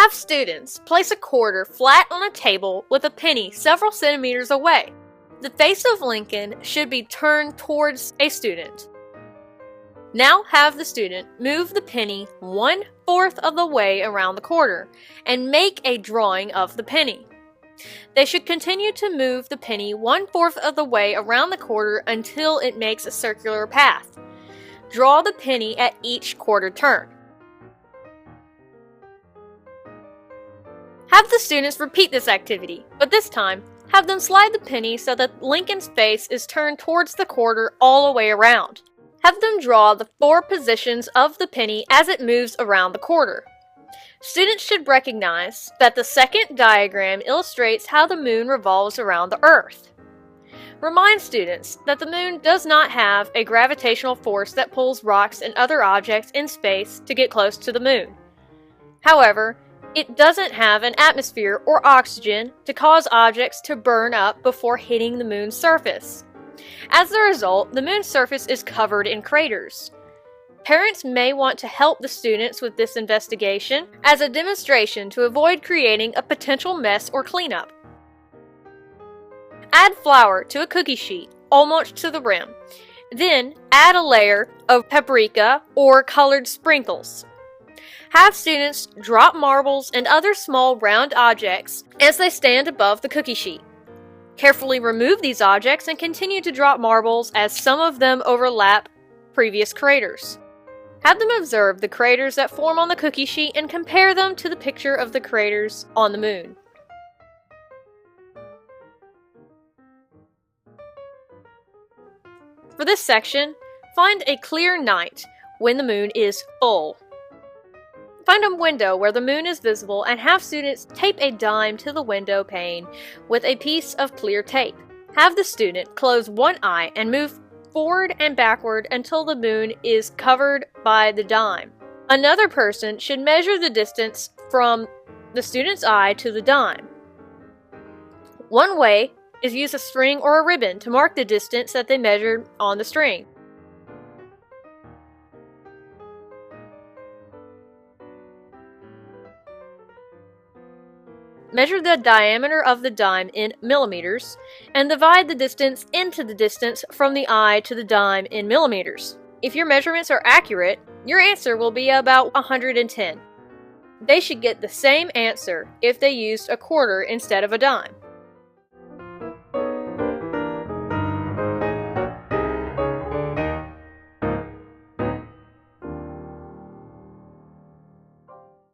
Have students place a quarter flat on a table with a penny several centimeters away. The face of Lincoln should be turned towards a student. Now have the student move the penny 1/4 of the way around the quarter and make a drawing of the penny. They should continue to move the penny 1/4 of the way around the quarter until it makes a circular path. Draw the penny at each quarter turn. Have the students repeat this activity, but this time, have them slide the penny so that Lincoln's face is turned towards the quarter all the way around. Have them draw the 4 positions of the penny as it moves around the quarter. Students should recognize that the second diagram illustrates how the moon revolves around the Earth. Remind students that the moon does not have a gravitational force that pulls rocks and other objects in space to get close to the moon. However, it doesn't have an atmosphere or oxygen to cause objects to burn up before hitting the moon's surface. As a result, the moon's surface is covered in craters. Parents may want to help the students with this investigation as a demonstration to avoid creating a potential mess or cleanup. Add flour to a cookie sheet almost to the rim. Then add a layer of paprika or colored sprinkles. Have students drop marbles and other small round objects as they stand above the cookie sheet. Carefully remove these objects and continue to drop marbles as some of them overlap previous craters. Have them observe the craters that form on the cookie sheet and compare them to the picture of the craters on the moon. For this section, find a clear night when the moon is full. Find a window where the moon is visible and have students tape a dime to the window pane with a piece of clear tape. Have the student close one eye and move forward and backward until the moon is covered by the dime. Another person should measure the distance from the student's eye to the dime. One way is use a string or a ribbon to mark the distance that they measured on the string. Measure the diameter of the dime in millimeters and divide the distance into the distance from the eye to the dime in millimeters. If your measurements are accurate, your answer will be about 110. They should get the same answer if they used a quarter instead of a dime.